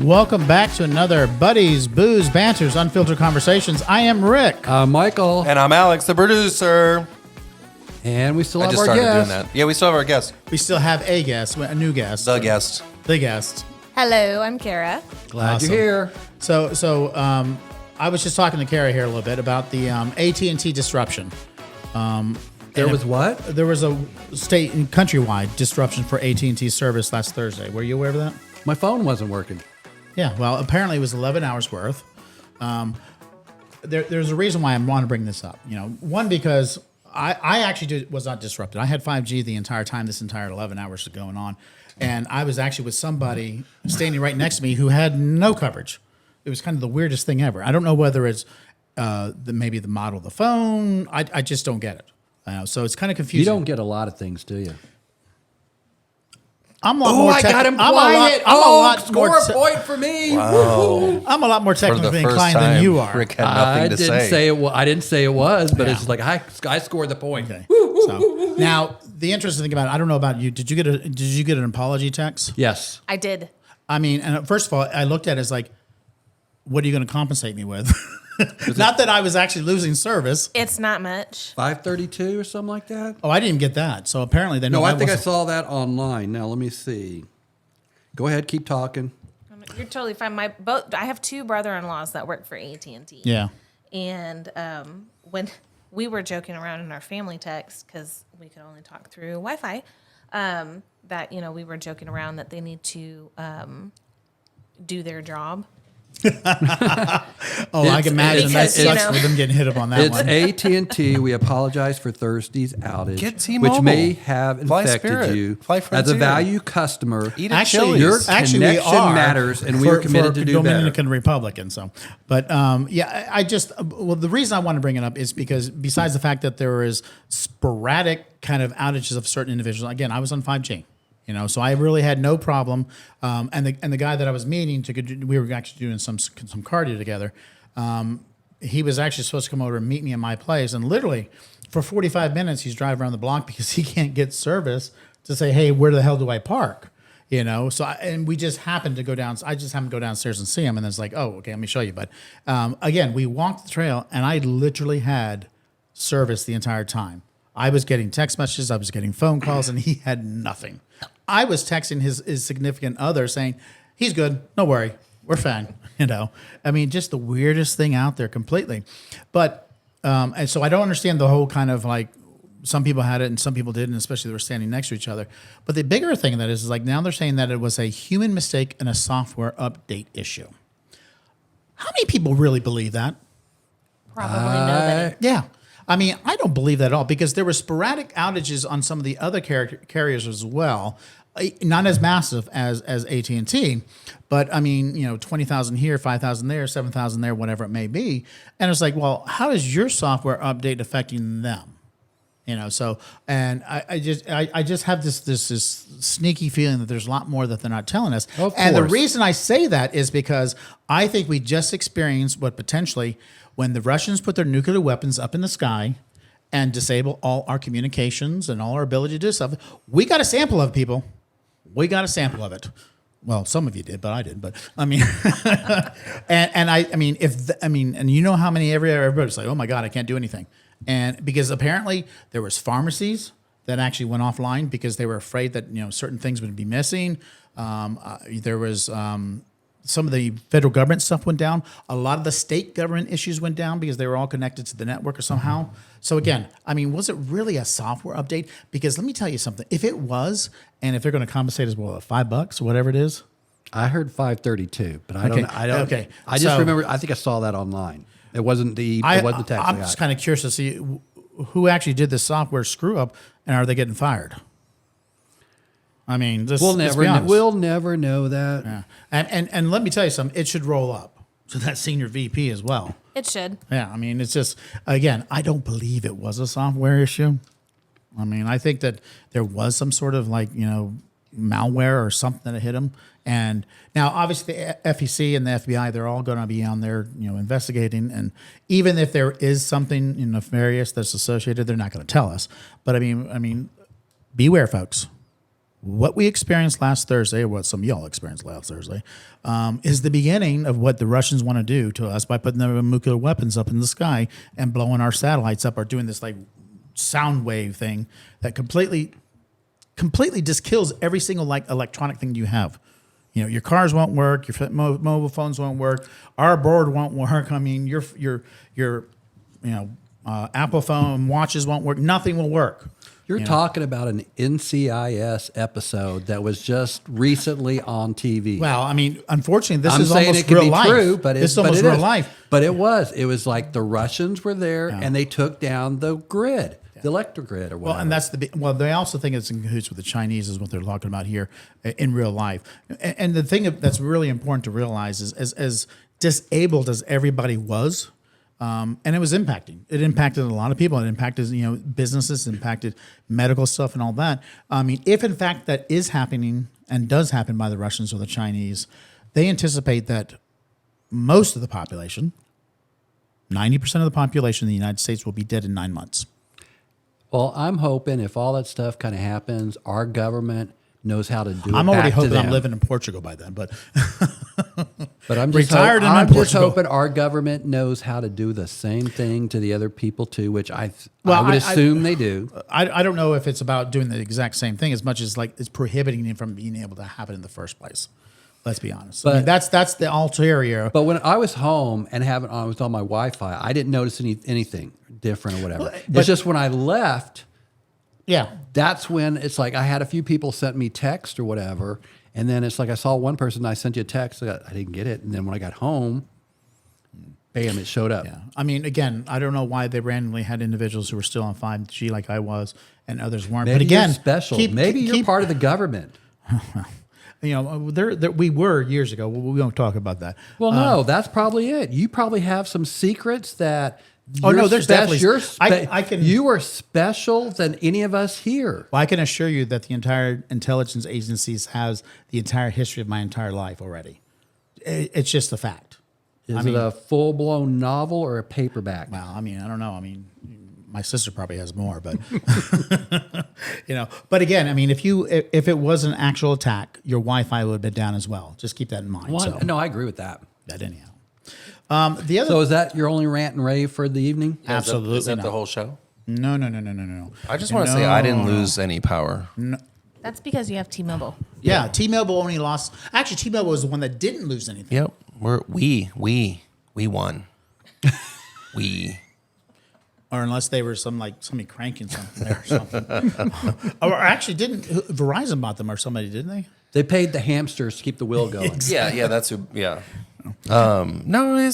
Welcome back to another Buddies, Booze, Banters, Unfiltered Conversations. I am Rick. I'm Michael. And I'm Alex, the producer. And we still I have just our started guest. doing that. Yeah, we still have our guest. We still have a guest, a new guest. The guest. The guest. Hello, I'm Kara. Glad Awesome. you're here. So I was just talking to Kara here a little bit about the AT&T Disruption. There was what? There was a state and countrywide disruption for AT&T service last Thursday. Were you aware of that? My phone wasn't working. Yeah, well, apparently it was 11 hours worth. There's a reason why I want to bring this up. You know, one, because I actually was not disrupted. I had 5G the entire time, this entire 11 hours going on. And I was actually with somebody standing right next to me who had no coverage. It was kind of the weirdest thing ever. I don't know whether it's maybe the model of the phone. I just don't get it. So it's kind of confusing. You don't get a lot of things, do you? I'm a lot more I got him I'm quiet. a lot Score more a point for me. Wow. I'm a lot more For the technically first inclined than time, you are. Rick had nothing I to didn't say. I didn't say it was, but Yeah. it's like I scored the point. Okay. So now the interesting thing about it, I don't know about you. Did you get an apology text? Yes. I did. I mean, and first of all, I looked at it as like, what are you going to compensate me with? Not that I was actually losing service. It's not much. 532 or something like that? Oh, I didn't get that. So apparently they know. No, I think I wasn't- saw that online. Now let me see. Go ahead, keep talking. You're totally fine. I have two brother-in-laws that work for AT&T. Yeah. And when we were joking around in our family text, because we could only talk through Wi-Fi, that, we were joking around that they need to do their job. I can imagine that Because, you sucks know- for them getting hit up on that It's one. AT&T. We apologize for Thursday's outage, Get T-Mobile. which may have Fly infected Spirit. you. Fly As a Frontier. value customer, Eat at Actually, Chili's. your Actually, we connection are matters, and we are committed to do better. Dominican Republic and so. But I just the reason I want to bring it up is because besides the fact that there is sporadic kind of outages of certain individuals. Again, I was on 5G. So I really had no problem. And the guy that I was meeting we were actually doing some cardio together. He was actually supposed to come over and meet me in my place, and literally for 45 minutes he's driving around the block because he can't get service to say, hey, where the hell do I park? So we just happened to go down. I just happened to go downstairs and see him, and then it's like, oh, okay, let me show you. But again, we walked the trail, and I literally had service the entire time. I was getting text messages, I was getting phone calls, and he had nothing. I was texting his significant other saying, he's good, no worry, we're fine. I mean, just the weirdest thing out there completely. But, and so I don't understand the whole kind of like, some people had it and some people didn't, especially they were standing next to each other. But the bigger thing of that is like now they're saying that it was a human mistake and a software update issue. How many people really believe that? Probably nobody. Yeah. I mean, I don't believe that at all because there were sporadic outages on some of the other carriers as well. Not as massive as AT&T, but I mean, 20,000 here, 5,000 there, 7,000 there, whatever it may be. And it's like, well, how is your software update affecting them? So, and I just have this sneaky feeling that there's a lot more that they're not telling us. Of And the course. reason I say that is because I think we just experienced what potentially when the Russians put their nuclear weapons up in the sky and disable all our communications and all our ability to do stuff, we got a sample of it, people. We got a sample of it. Well, some of you did, but I didn't. But I mean, and you know how many everybody's like, oh my God, I can't do anything. And because apparently there was pharmacies that actually went offline because they were afraid that certain things would be missing. There was some of the federal government stuff went down. A lot of the state government issues went down because they were all connected to the network or somehow. So again, I mean, was it really a software update? Because let me tell you something. If it was, and if they're going to compensate us, well, $5 or whatever it is. I heard 532, but I Okay. don't. Okay. I just So- remember. I think I saw that online. It wasn't the text. I'm just kind of curious to see who actually did this software screw up, and are they getting fired? I mean, We'll never know that. Yeah. And let me tell you something. It should roll up to that senior VP as well. It should. Yeah, I mean, it's just, again, I don't believe it was a software issue. I mean, I think that there was some sort of malware or something that hit them. And now, obviously, the FEC and the FBI, they're all going to be on there, investigating. And even if there is something nefarious that's associated, they're not going to tell us. But I mean, beware, folks. what we experienced last Thursday, or what some of y'all experienced last Thursday, is the beginning of what the Russians want to do to us by putting their nuclear weapons up in the sky and blowing our satellites up, or doing this like sound wave thing that completely just kills every single like electronic thing you have. You know, your cars won't work, your mobile phones won't work, our board won't work. I mean, your Apple phone watches won't work. Nothing will work. You're talking about an NCIS episode that was just recently on TV. Well, I mean, unfortunately, this I'm is saying almost it could real be life. true, but it's it's almost real life. But it was like the Russians were there and they took down the grid, the electric grid, or whatever. Well, and that's they also think it's in cahoots with the Chinese, is what they're talking about here in real life. And the thing that's really important to realize is, as disabled as everybody was, and it was impacting. It impacted a lot of people. It impacted businesses, impacted medical stuff, and all that. I mean, if in fact that is happening and does happen by the Russians or the Chinese, they anticipate that most of the population, 90% of the population in the United States, will be dead in 9 months. Well, I'm hoping if all that stuff kind of happens, our government knows how to do it. I'm already back to hoping I'm them. living in Portugal by then, but But I'm just retired and in I'm just Portugal. hoping our government knows how to do the same thing to the other people too, which I Well, would I- assume they do. I don't know if it's about doing the exact same thing as much as like it's prohibiting it from being able to happen in the first place. Let's be honest. I mean, But- that's the ulterior. But when I was home and I was on my Wi-Fi, I didn't notice anything different or whatever. but- It's just when I left, Yeah. that's when it's like I had a few people sent me text or whatever, and then it's like I saw one person, I sent you a text, I didn't get it, and then when I got home, bam, it showed up. Yeah. I mean, again, I don't know why they randomly had individuals who were still on 5G like I was and others weren't. Maybe but again, you're special. Maybe you're part of the government. we were years ago. We won't talk about that. Well, no, that's probably it. You probably have some secrets that. Oh, no, you're there's spec- definitely- you're I can- You are special than any of us here. Well, I can assure you that the entire intelligence agencies has the entire history of my entire life already. It's just a fact. Is it a full blown novel or a paperback? Well, I mean, I don't know. I mean, my sister probably has more, but But again, I mean, if it was an actual attack, your Wi-Fi would have been down as well. Just keep that in mind. So, No, I agree with that. that anyhow. The other So is that your only rant and rave for the evening? absolutely Is that not. the whole show? No. I just want to say I didn't lose any power. That's because you have T-Mobile. Yeah, T-Mobile only lost. Actually, T-Mobile was the one that didn't lose anything. Yep. We won. We. Or unless they were somebody cranking something there or something. Or actually, didn't Verizon bought them or somebody, didn't they? They paid the hamsters to keep the wheel going. Yeah, that's who. Yeah. No,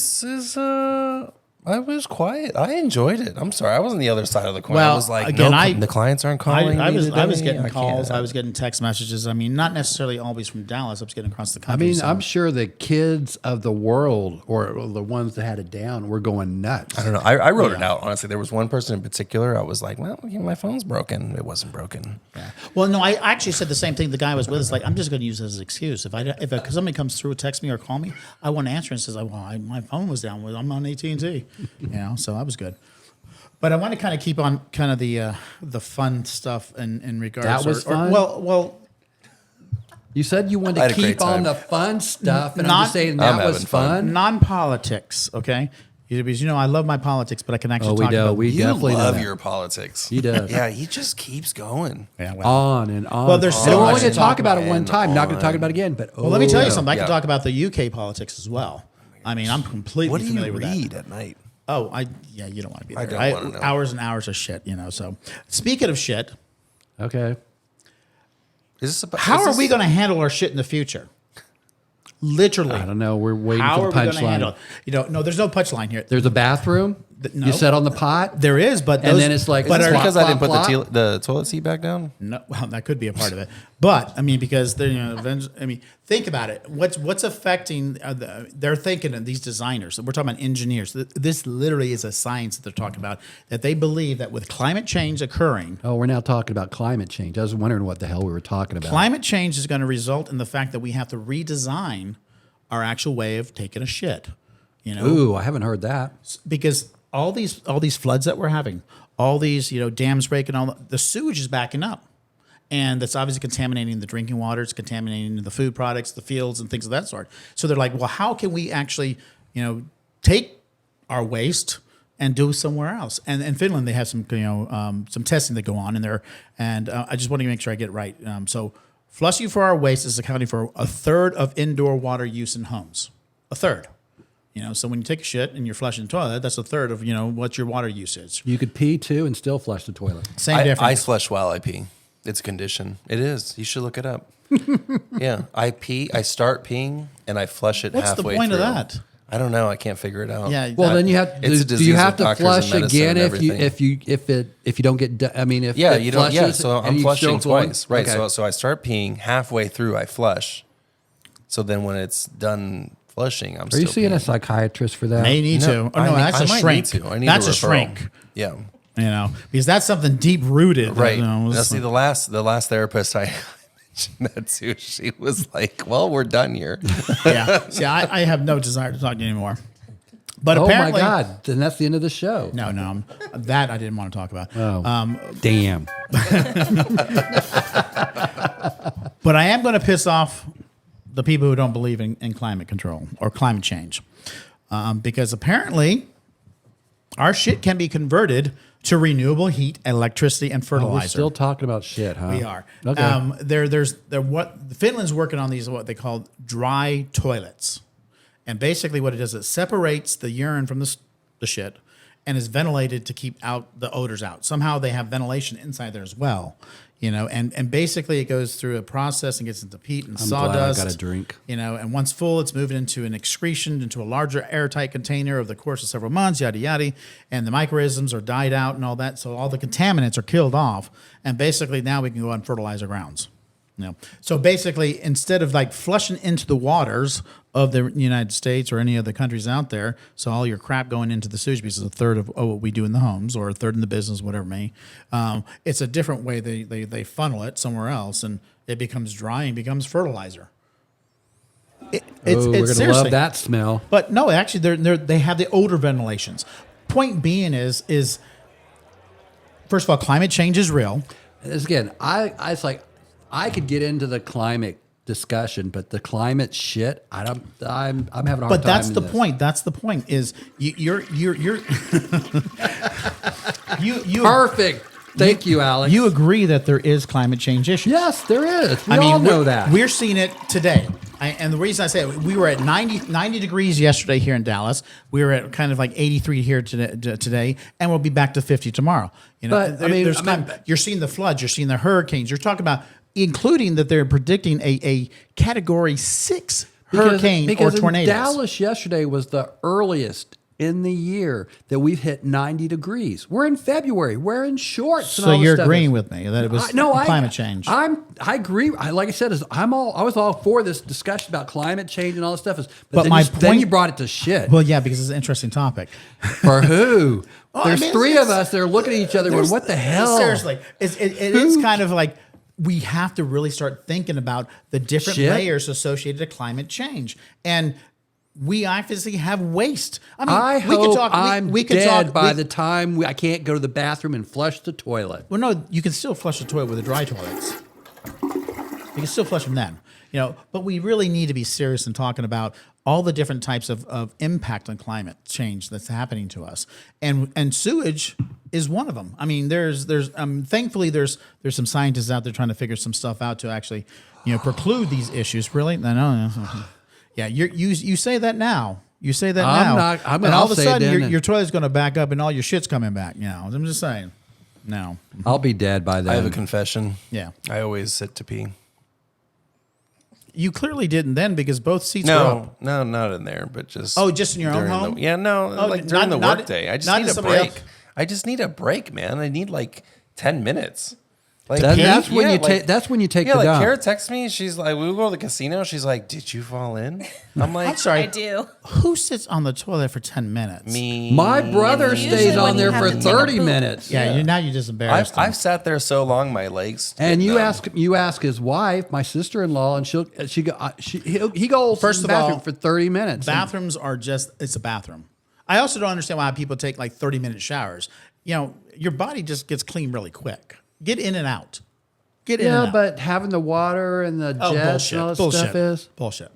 I was quiet. I enjoyed it. I'm sorry, I wasn't the other side of the coin. Well, I was like, again, no, the clients aren't calling. I me was today. getting I calls. can't. I was getting text messages. I mean, not necessarily always from Dallas. I was getting across the I country. mean, so- I'm sure the kids of the world, or the ones that had it down, were going nuts. I don't know. I wrote it out, honestly. There was one person in particular. I was like, well, my phone's broken. It wasn't broken. Well, no, I actually said the same thing. The guy I was with is like, I'm just going to use it as an excuse. If somebody comes through, text me or call me, I want to answer and says, my phone was down. I'm on AT&T. So that was good. But I want to kind of keep on kind of the fun stuff in regards. That was fun? Well, You said you I wanted had to a great keep on time. the fun stuff, and Not- I'm just saying I'm that was having fun. fun. non-politics. Okay, because I love my politics, but I can actually we talk do. about. We You definitely know love that. your politics. He does. Yeah, he just keeps going. Yeah, well. On and on. Well, there's and so we're only much going to to talk talk about it about one and time. Not going to talk on. about it again. But Well, let me tell you yeah. something. I can Yeah. talk about the UK politics as well. I mean, I'm completely What do you familiar with that. read at night? Oh, you don't want to be there. I don't wanna know. Hours and hours of shit, So, speaking of shit, okay. Is this about, how are we going to handle our shit in the future? Literally, I don't know. We're waiting How for are the we going to handle punchline. it? No, there's no punchline here. There's a bathroom. No. You set on the pot. There is, but And those, then it's like, Is this Plop, because I didn't put plop, the toilet seat back down? No, well, that could be a part of it, but I mean, because think about it. What's affecting? They're thinking of these designers. We're talking about engineers. This literally is a science that they're talking about. That they believe that with climate change occurring, Oh, we're now talking about climate change. I was wondering what the hell we were talking about. climate change is going to result in the fact that we have to redesign our actual way of taking a shit. Ooh, I haven't heard that. Because all these floods that we're having, all these dams breaking, the sewage is backing up, and that's obviously contaminating the drinking water. It's contaminating the food products, the fields, and things of that sort. So they're like, well, how can we actually, take our waste and do it somewhere else? And in Finland, they have some, some testing that go on in there. And I just want to make sure I get it right. So flushing for our waste is accounting for a third of indoor water use in homes. A third. So when you take a shit and you're flushing the toilet, that's a third of, what your water use is. You could pee too and still flush the toilet. Same I difference. flush while I pee. It's a condition. It is. You should look it up. Yeah. I start peeing and I flush it What's the halfway point through. of that? I don't know. I can't figure it out. Yeah. Well, then you have. It's a Do you disease have of to doctors and flush medicine again and if you don't get? If Yeah, it you don't. Yeah, flushes so and I'm you flushing still going? twice. Right. Okay. So I start peeing halfway through. I flush. So then when it's done flushing, I'm. Are you still seeing peeing. a psychiatrist for that? May need to. Oh, no, that's a might shrink. need to. I need That's a a referral. shrink. Yeah. Because that's something deep rooted. Right. Now, see, the last therapist I mentioned that to, she was like, "Well, we're done here." Yeah. See, I have no desire to talk to you anymore. But Oh my apparently, God! Then that's the end of the show. No, that I didn't want to talk about. Oh, damn! But I am going to piss off the people who don't believe in climate control or climate change, because apparently our shit can be converted to renewable heat, electricity, and Oh, fertilizer. we're still talking about shit, huh? We are. Okay. Finland's working on these what they call dry toilets, and basically what it does is it separates the urine from the shit, and is ventilated to keep out the odors out. Somehow they have ventilation inside there as well, and basically it goes through a process and gets into peat and I'm glad I sawdust. got a drink. And once full, it's moving into an excretion, into a larger airtight container over the course of several months, yada, yada. And the microorganisms are died out and all that. So all the contaminants are killed off. And basically now we can go and fertilize our grounds. So basically, instead of like flushing into the waters of the United States or any other countries out there, so all your crap going into the sewage because it's a third of what we do in the homes or a third in the business, whatever it may, it's a different way they funnel it somewhere else and it becomes dry and becomes fertilizer. We're We're gonna love that smell. But no, actually, they have the odor ventilations. Point being is first of all, climate change is real. Again, it's like I could get into the climate discussion, but the climate shit, I'm having a hard time. But that's in the this. point. That's the point. Is you're you Perfect. Thank you, Alex. You agree that there is climate change issues? Yes, there is. We all know that. We're seeing it today. And the reason I say it, we were at 90 degrees yesterday here in Dallas. We were at kind of like 83 here today, and we'll be back to 50 tomorrow. But, you're seeing the floods, you're seeing the hurricanes. You're talking about, including that they're predicting a Category 6 hurricane or tornadoes. Dallas yesterday was the earliest in the year that we've hit 90 degrees. We're in February. We're in shorts. And So all this you're stuff. agreeing with me that it was climate change. I agree. Like I said, I was all for this discussion about climate change and all this stuff. But then you brought it to shit. Well, yeah, because it's an interesting topic. For who? Well, There's I mean, three of us that are looking at each other going, what the hell? Seriously, it is kind of like we have to really start thinking about the different Shit. layers associated to climate change. And we obviously have waste. I mean, I we hope could talk. I'm we could dead talk by the time I can't go to the bathroom and flush the toilet. Well, no, you can still flush the toilet with the dry toilets. You can still flush them then. But we really need to be serious in talking about all the different types of impact on climate change that's happening to us, and sewage is one of them. I mean, there's thankfully there's some scientists out there trying to figure some stuff out to actually preclude these issues. Really, no. Yeah, you say that now. You say that I'm now. not- and all of a sudden your toilet's going to back up and all your shit's coming back. I'm just saying. No. I'll be dead by then. I have a confession. Yeah. I always sit to pee. You clearly didn't then because both seats were up. No, not in there, but just Just in your own during home? like during the not- workday. I just not need to a somebody break. else. I just need a break, man. I need like 10 minutes. Like That's when yeah, you take. That's when you take Yeah, the like dump. Kara texts me. She's like, we go to the casino. She's like, did you fall in? I'm like, I'm sorry. I do. Who sits on the toilet for 10 minutes? me. My brother Usually stays when on you there have for to take a 30 poop. minutes. Yeah, now you just embarrassed him. I've sat there so long, my legs. And get you numb. ask his wife, my sister-in-law, and he goes First to of the bathroom all, for 30 minutes. Bathrooms are it's a bathroom. I also don't understand why people take like 30-minute showers. Your body just gets clean really quick. Get in and out. Get in and Yeah, out. but having the water and the Oh, jets and all that bullshit. stuff is. Bullshit.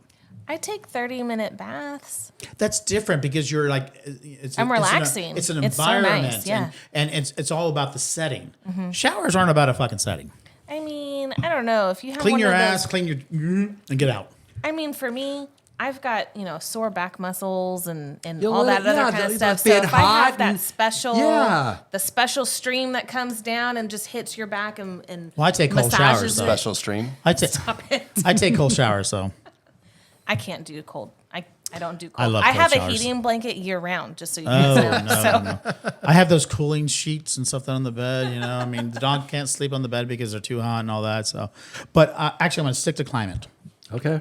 I take 30-minute baths. That's different because you're like, it's I'm relaxing. It's an It's so environment, nice, yeah. and it's all about the setting. Showers aren't about a fucking setting. I mean, I don't know if you have Clean one your of ass, those, clean your and get out. I mean, for me, I've got sore back muscles and Yeah, all that well, other yeah, kind of the- stuff. being So if I hot have that and- special, Yeah. the special stream that comes down and just hits your back and Well, I take cold massages showers, it. though. Special stream. I take Stop it. I take cold showers, so I can't do cold. I don't do cold. I love I cold have showers. a heating blanket year round, just so you Oh, know. no, So no. I have those cooling sheets and stuff down on the bed. I mean, the dog can't sleep on the bed because they're too hot and all that. So, but actually, I'm going to stick to climate. Okay.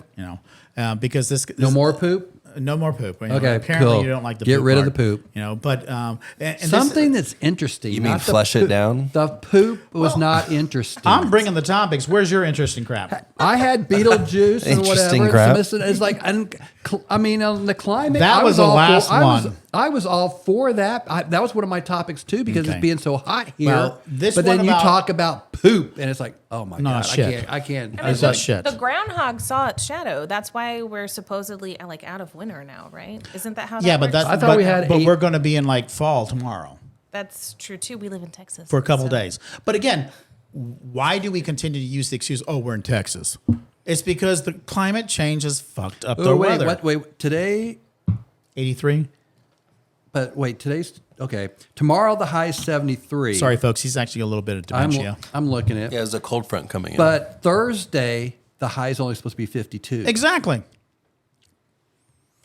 Because this No more poop. no more poop. Okay, apparently cool. you don't like the Get poop rid of part, the poop. But and Something that's interesting. You mean not the flush it poop- down? The poop was not interesting. I'm bringing the topics. Where's your interesting crap? I had Beetlejuice and Interesting whatever. crap. So it's like, I mean, on the climate. That I was the all last one. I was all for that. That was one of my topics too because Okay. it's being so hot here. Well, this but then one you about- talk about poop, and it's like, oh my No, god, shit. I can't. It's that shit. the groundhog saw its shadow. That's why we're supposedly out of winter now, right? Isn't that how? Yeah, that but works? that's I thought we had but 8 we're going to be in like fall tomorrow That's true too. We live in Texas for a couple so- days. But again, why do we continue to use the excuse? Oh, we're in Texas. It's because the climate change has fucked up the Oh, wait, weather. what? Wait, today. 83. But wait, today's okay. Tomorrow the high is 73. Sorry, folks. He's actually a little bit of dementia. I'm looking at. Yeah, there's a cold front coming in. But Thursday the high is only supposed to be 52. Exactly.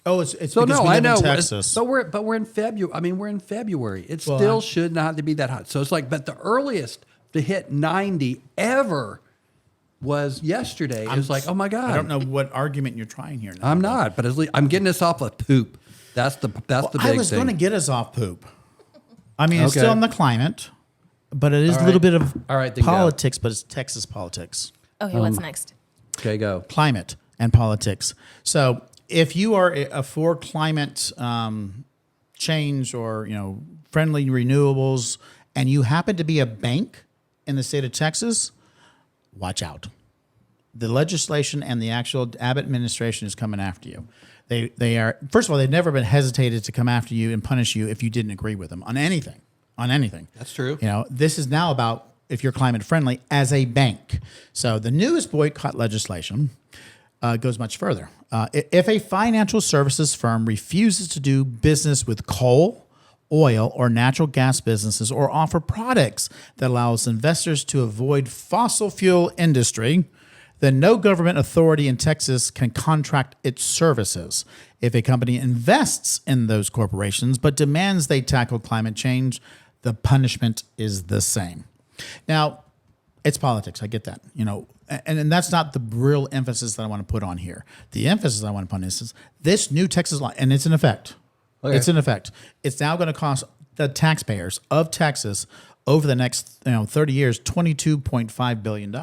Oh, it's So because no, we I live know, in Texas. but we're in February. I mean, we're in February. It Well, still should not have to be that hot. So it's like, but the earliest to hit 90 ever was yesterday. It was like, oh my god, I don't know what argument you're trying here. Now. I'm not, but at least I'm getting us off of poop. That's the big I was thing. going to get us off poop. I mean, it's Okay. still in the climate, but it is All a little right. bit of All right, then go. politics, but it's Texas politics. Okay, what's next? Okay, go. Climate and politics. So if you are for climate change or friendly renewables, and you happen to be a bank in the state of Texas, watch out. The legislation and the actual Abbott administration is coming after you. They are, first of all, they've never been hesitated to come after you and punish you if you didn't agree with them on anything. On anything. That's true. This is now about if you're climate friendly as a bank. So the newest boycott legislation goes much further. If a financial services firm refuses to do business with coal, oil, or natural gas businesses, or offer products that allows investors to avoid fossil fuel industry, then no government authority in Texas can contract its services. If a company invests in those corporations but demands they tackle climate change, the punishment is the same. Now, it's politics. I get that, and that's not the real emphasis that I want to put on here. The emphasis I want to put on is this new Texas law, and it's in effect. Okay. It's in effect. It's now going to cost the taxpayers of Texas over the next 30 years $22.5 billion.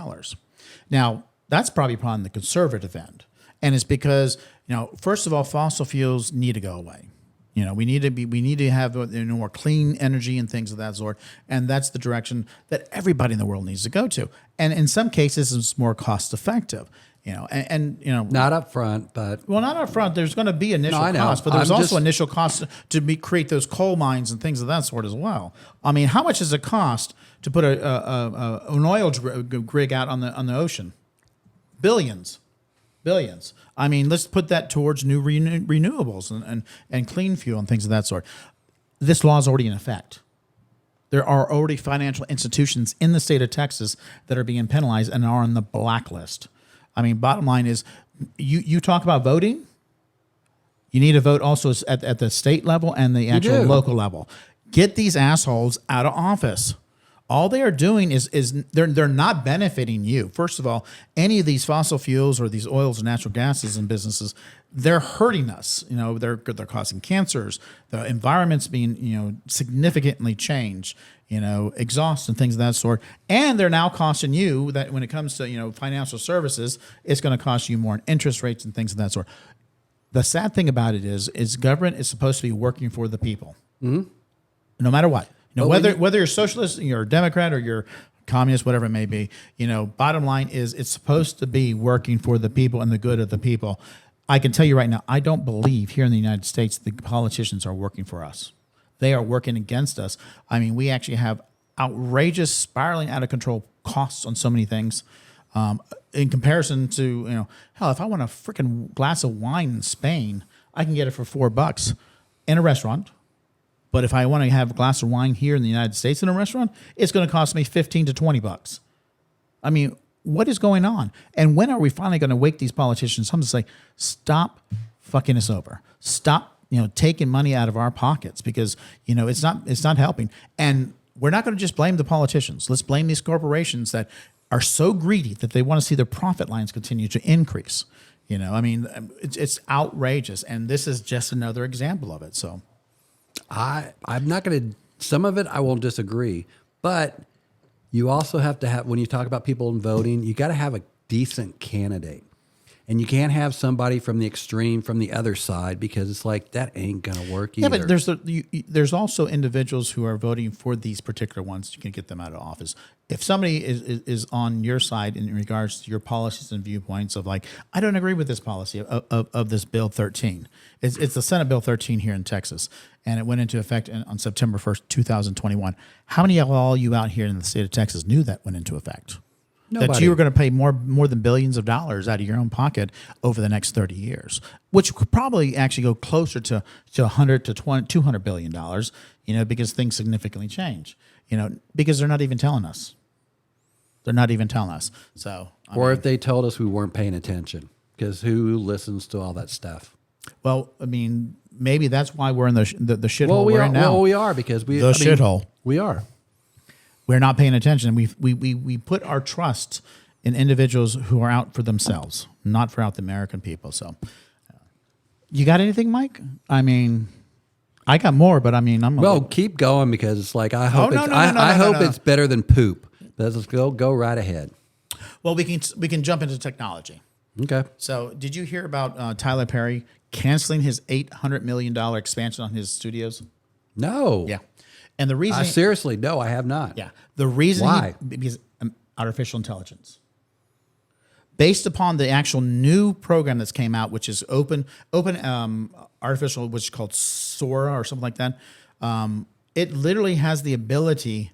Now, that's probably on the conservative end. And it's because, first of all, fossil fuels need to go away. We need to have more clean energy and things of that sort. And that's the direction that everybody in the world needs to go to. And in some cases, it's more cost effective. Not up front, but Well, not up front. There's going to be initial I know. costs, but there's I'm also just- initial costs to create those coal mines and things of that sort as well. I mean, how much does it cost to put an oil rig out on the ocean? Billions. I mean, let's put that towards new renewables and clean fuel and things of that sort. This law is already in effect. There are already financial institutions in the state of Texas that are being penalized and are on the blacklist. I mean, bottom line is, you talk about voting. You need to vote also at the state level and the actual do. local level. Get these assholes out of office. All they are doing is they're not benefiting you. First of all, any of these fossil fuels or these oils and natural gases and businesses, they're hurting us. They're causing cancers. The environment's being significantly changed. Exhaust and things of that sort. And they're now costing you that when it comes to financial services, it's going to cost you more in interest rates and things of that sort. The sad thing about it is government is supposed to be working for the people, no matter what. Whether you're socialist, you're a Democrat, or you're communist, whatever it may be. Bottom line is it's supposed to be working for the people and the good of the people. I can tell you right now, I don't believe here in the United States the politicians are working for us. They are working against us. I mean, we actually have outrageous, spiraling out of control costs on so many things. In comparison to, hell, if I want a freaking glass of wine in Spain, I can get it for $4 in a restaurant. But if I want to have a glass of wine here in the United States in a restaurant, it's going to cost me $15 to $20. I mean, what is going on? And when are we finally going to wake these politicians up to say, stop fucking us over? Stop, taking money out of our pockets, because, it's not helping. And we're not going to just blame the politicians. Let's blame these corporations that are so greedy that they want to see their profit lines continue to increase. It's outrageous. And this is just another example of it. So I'm not going to, some of it I won't disagree, but you also have to have, when you talk about people in voting, you got to have a decent candidate. And you can't have somebody from the extreme, from the other side, because it's like, that ain't going to work either. Yeah, but there's also individuals who are voting for these particular ones. You can get them out of office. If somebody is on your side in regards to your policies and viewpoints of like, I don't agree with this policy of this Bill 13. It's the Senate Bill 13 here in Texas, and it went into effect on September 1st, 2021. How many of all you out here in the state of Texas knew that went into effect? Nobody. That you were going to pay more than billions of dollars out of your own pocket over the next 30 years, which could probably actually go closer to 100 to 200 billion dollars, because things significantly change, because they're not even telling us. They're not even telling us. So, if they told us, we weren't paying attention, because who listens to all that stuff? Well, maybe that's why we're in the shithole we're in now. Well, we are, because shithole. We are. We're not paying attention. We put our trust in individuals who are out for themselves, not for out the American people. So, you got anything, Mike? I got more, but Keep going, because it's like, I hope no. it's better than poop. Let's go right ahead. Well, we can jump into technology. Okay. So, did you hear about Tyler Perry canceling his $800 million expansion on his studios? No. Yeah. And the reason... seriously, no, I have not. Yeah. The reason... Why? Because artificial intelligence. Based upon the actual new program that's came out, which is open artificial, which is called Sora or something like that, it literally has the ability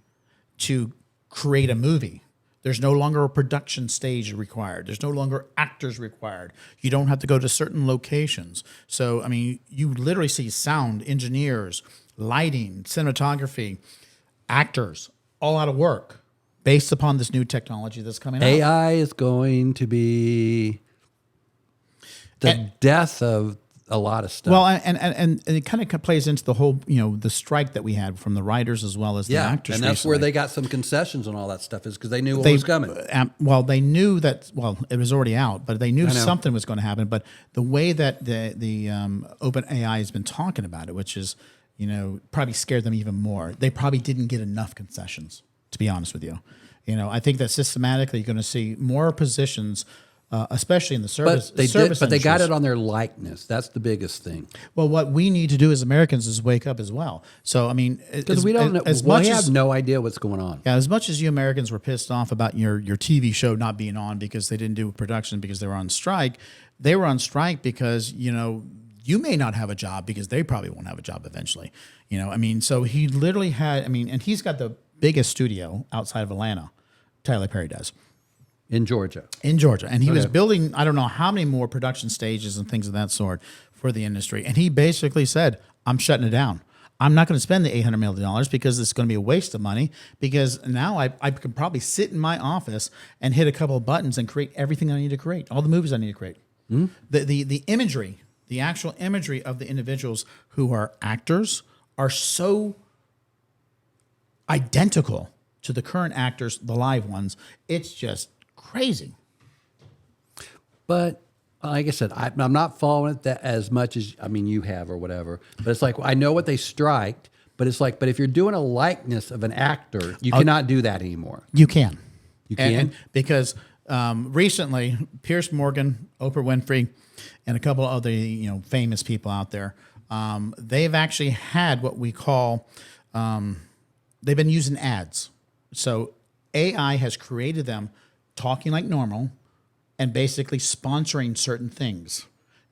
to create a movie. There's no longer a production stage required. There's no longer actors required. You don't have to go to certain locations. So, you literally see sound engineers, lighting, cinematography, actors, all out of work based upon this new technology that's coming out. AI is going to be the death of a lot of stuff. Well, and it kind of plays into the whole, the strike that we had from the writers as well as the actors. And that's recently. where they got some concessions on all that stuff, is because they knew what was coming. They knew that. Well, it was already out, but they knew something was going to happen. But the way that the OpenAI has been talking about it, which is, probably scared them even more. They probably didn't get enough concessions, to be honest with you. I think that systematically you're going to see more positions. Especially in the service, but they got it on their likeness. That's the biggest thing. Well, what we need to do as Americans is wake up as well. So, because we don't know, we have no idea what's going on. Yeah, as much as you Americans were pissed off about your TV show not being on because they didn't do production because they were on strike, they were on strike because you may not have a job because they probably won't have a job eventually. So he literally had. And he's got the biggest studio outside of Atlanta. Tyler Perry does. In Georgia. And he was building, I don't know how many more production stages and things of that sort for the industry. And he basically said, I'm shutting it down. I'm not going to spend the $800 million because it's going to be a waste of money, because now I could probably sit in my office and hit a couple of buttons and create everything I need to create, all the movies I need to create. Mm-hmm. The imagery, the actual imagery of the individuals who are actors are so identical to the current actors, the live ones. It's just crazy. But like I said, I'm not following it as much as you have or whatever. But it's like, I know what they striked, but it's like, but if you're doing a likeness of an actor, you cannot do that anymore. You can. You can? Because recently, Pierce Morgan, Oprah Winfrey, and a couple of other famous people out there, they've actually had what we call, they've been using ads. So AI has created them talking like normal and basically sponsoring certain things,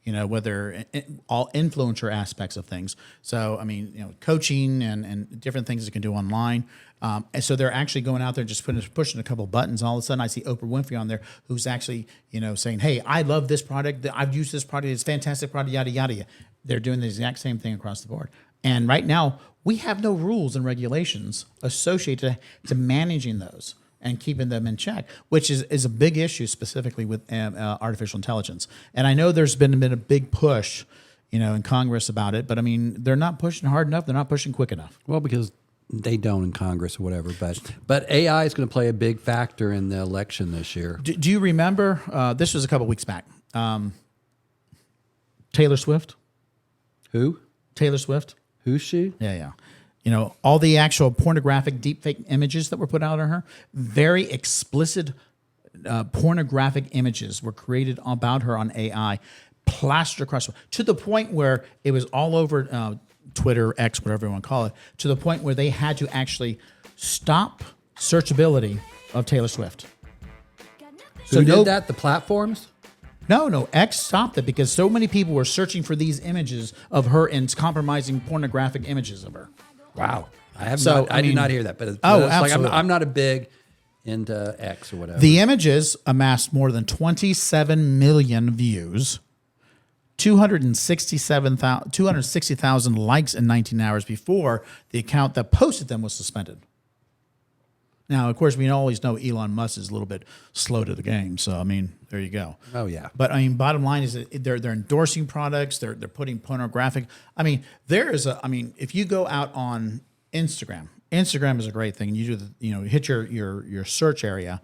whether all influencer aspects of things. So, I mean, coaching and different things it can do online. And so they're actually going out there and just pushing a couple of buttons. All of a sudden I see Oprah Winfrey on there who's actually, saying, hey, I love this product. I've used this product. It's a fantastic product, yada, yada, yada. They're doing the exact same thing across the board. And right now we have no rules and regulations associated to managing those and keeping them in check, which is a big issue specifically with artificial intelligence. And I know there's been a big push, in Congress about it, but I mean, they're not pushing hard enough. They're not pushing quick enough. Well, because they don't in Congress or whatever, but AI is going to play a big factor in the election this year. Do you remember, this was a couple weeks back, Taylor Swift? Who? Taylor Swift? Who's she? Yeah. All the actual pornographic deepfake images that were put out of her, very explicit pornographic images were created about her on AI, plastered across, to the point where it was all over Twitter, X, whatever you want to call it, to the point where they had to actually stop searchability of Taylor Swift. Who did that? The platforms? No, X stopped it because so many people were searching for these images of her and compromising pornographic images of her. Wow. I I did mean, not hear that, but it's like absolutely. I'm not a big into X or whatever. The images amassed more than 27 million views, 260,000 likes in 19 hours before the account that posted them was suspended. Now, of course, we always know Elon Musk is a little bit slow to the game. So, I mean, there you go. Oh, yeah. But, I mean, bottom line is that they're endorsing products. They're putting pornographic. I mean, if you go out on Instagram is a great thing. You do hit your search area.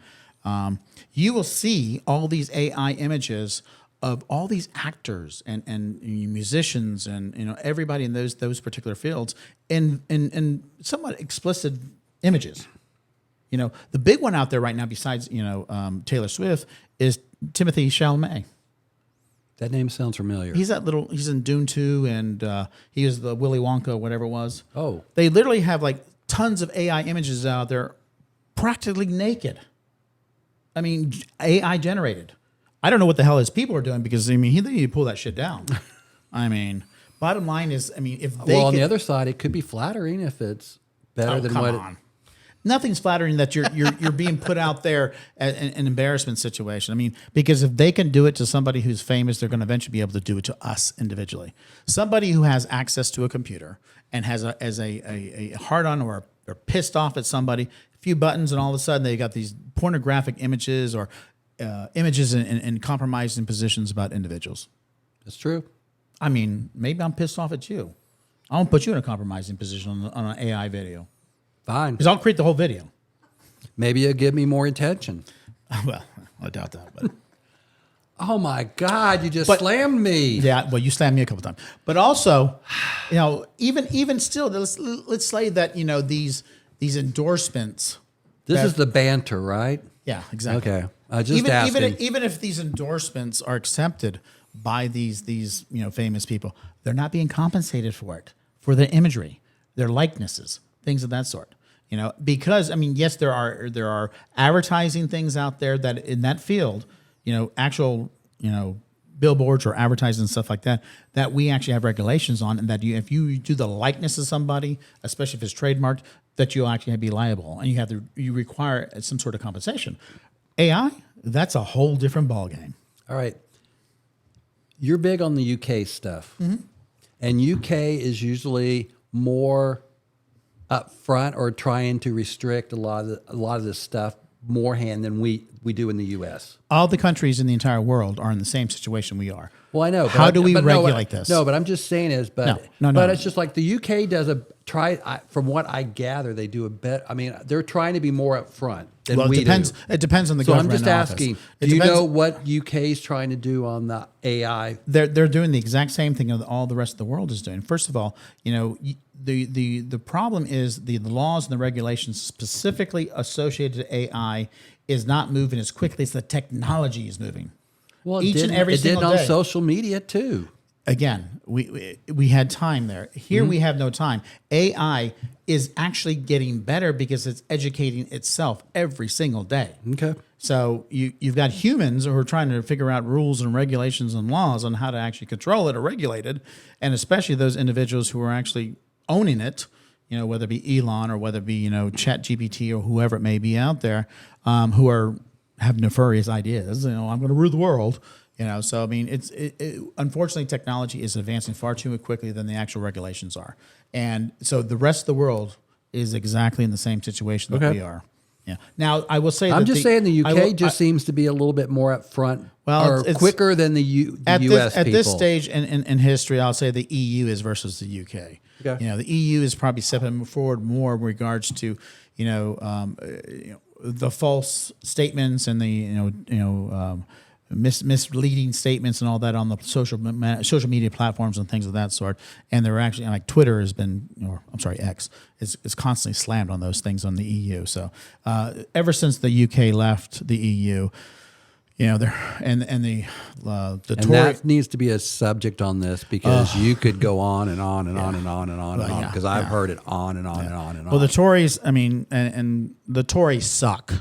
You will see all these AI images of all these actors and musicians and everybody in those particular fields in somewhat explicit images. The big one out there right now, besides Taylor Swift, is Timothée Chalamet. That name sounds familiar. He's in Dune 2, and he is the Willy Wonka, whatever it was. Oh. They literally have like tons of AI images out there, practically naked. I mean, AI generated. I don't know what the hell his people are doing because they need to pull that shit down. I mean, bottom line is, if they on the other side, it could be flattering if it's better than what. On. Nothing's flattering that you're being put out there as an embarrassment situation. I mean, because if they can do it to somebody who's famous, they're going to eventually be able to do it to us individually. Somebody who has access to a computer and has a hard on or pissed off at somebody, a few buttons, and all of a sudden they got these pornographic images or images in compromising positions about individuals. That's true. I mean, maybe I'm pissed off at you. I won't put you in a compromising position on an AI video. Fine. Because I'll create the whole video. Maybe it'll give me more attention. Well, I doubt that. But oh my God, you just slammed me. Yeah, well, you slammed me a couple times. But also, even still, let's say that these endorsements. This is the banter, right? Yeah, exactly. Okay. Asking. Even if these endorsements are accepted by these famous people, they're not being compensated for it, for their imagery, their likenesses, things of that sort. Because yes, there are advertising things out there that in that field, actual billboards or advertising and stuff like that we actually have regulations on, and that if you do the likeness of somebody, especially if it's trademarked, that you'll actually be liable, and you require some sort of compensation. AI, that's a whole different ballgame. All right. You're big on the UK stuff, and UK is usually more up front or trying to restrict a lot of this stuff more hand than we do in the U.S. All the countries in the entire world are in the same situation we are. Well, I know. How do we regulate this? No, but I'm just saying No. It's just like the UK does from what I gather, they do a bit. They're trying to be more up front than we do. It depends on the So I'm government. just asking, do you know what UK is trying to do on the AI? They're doing the exact same thing that all the rest of the world is doing. First of all, the problem is the laws and the regulations specifically associated to AI is not moving as quickly as the technology is moving. Well, each it and every did single on day. social media too. again, we had time there. Here we have no time. AI is actually getting better because it's educating itself every single day. Okay. So you've got humans who are trying to figure out rules and regulations and laws on how to actually control it or regulate it, and especially those individuals who are actually owning it, whether it be Elon or whether it be, Chat GPT or whoever it may be out there, who have nefarious ideas. I'm going to rule the world. So I mean, unfortunately, technology is advancing far too quickly than the actual regulations are, and so the rest of the world is exactly in the same situation that we are. Yeah. Now, I will say I'm that just saying the UK seems to be a little bit more upfront or quicker than the US at people. this stage in history, I'll say the EU is versus the UK. Okay. The EU is probably stepping forward more in regards to the false statements and the misleading statements and all that on the social media platforms and things of that sort. And they're actually, like, Twitter has been, X is constantly slammed on those things on the EU. So ever since the UK left the EU, and that needs to be a subject on this, because you could go on and on and on and on and on and on, because I've heard it on and on and on and on. Well, the Tories, I mean, and the Tories suck.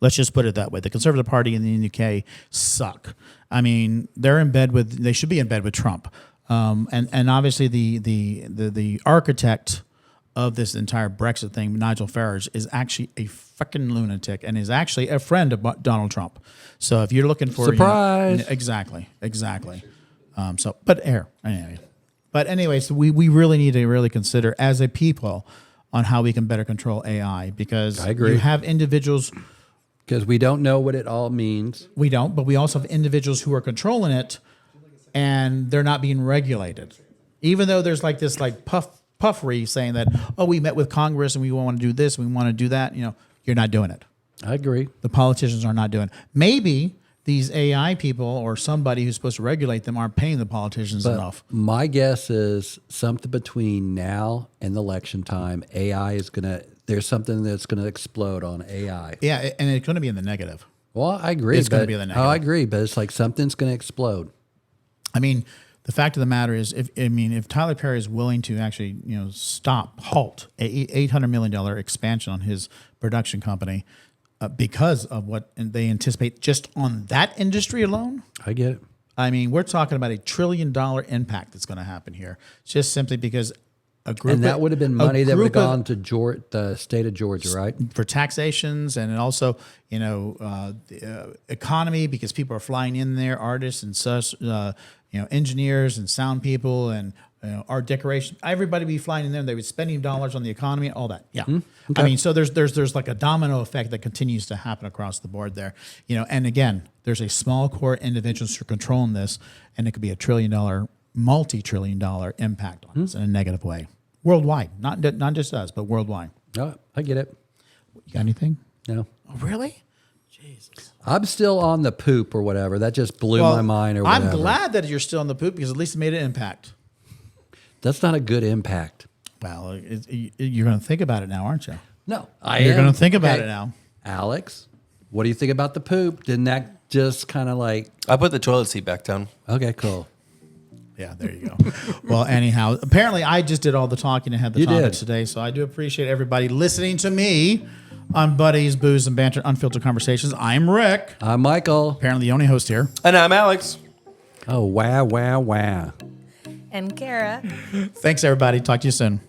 Let's just put it that way. The Conservative Party in the UK suck. I mean, they should be in bed with Trump. And obviously the architect of this entire Brexit thing, Nigel Farage, is actually a fucking lunatic and is actually a friend of Donald Trump. So if you're looking for surprise, exactly. But anyways, we really need to really consider as a people on how we can better control AI, because I agree. You have individuals. Because we don't know what it all means. We don't, but we also have individuals who are controlling it, and they're not being regulated. Even though there's this puffery saying that, we met with Congress and we want to do this, and we want to do that. You're not doing it. I agree. The politicians are not doing it. Maybe these AI people or somebody who's supposed to regulate them aren't paying the politicians enough. My guess is something between now and the election time, AI is there's something that's going to explode on AI. Yeah, and it's going to be in the negative. Well, I agree. It's going to be in the negative. I agree, but it's like something's going to explode. I mean, the fact of the matter is, if Tyler Perry is willing to actually, halt a $800 million expansion on his production company because of what they anticipate just on that industry alone, I get it. I mean, we're talking about $1 trillion impact that's going to happen here, just simply because a group. And that would have been money that would have gone to the state of Georgia, right? For taxations, and also, the economy, because people are flying in there, artists and such, engineers and sound people and art decoration. Everybody be flying in there. And they would spending dollars on the economy, all that. Yeah, okay. I mean, so there's like a domino effect that continues to happen across the board there. And again, there's a small core individuals who are controlling this, and it could be $1 trillion, multi-trillion-dollar impact on us in a negative way, worldwide. Not just us, but worldwide. Oh, I get it. You got anything? No. Oh, really? Jesus. I'm still on the poop or whatever. That just blew my mind or whatever. I'm glad that you're still on the poop, because at least it made an impact. That's not a good impact. Well, you're going to think about it now, aren't you? No. You're going to think about it now. Alex, what do you think about the poop? Didn't that just kind of like... I put the toilet seat back down. Okay, cool. Yeah, there you go. Well, anyhow, apparently I just did all the talking and had the topics today, so I do appreciate everybody listening to me on Buddies, Booze, and Banter, Unfiltered Conversations. I'm Rick. I'm Michael. Apparently the only host here. And I'm Alex. Oh, wow. And Kara. Thanks, everybody. Talk to you soon.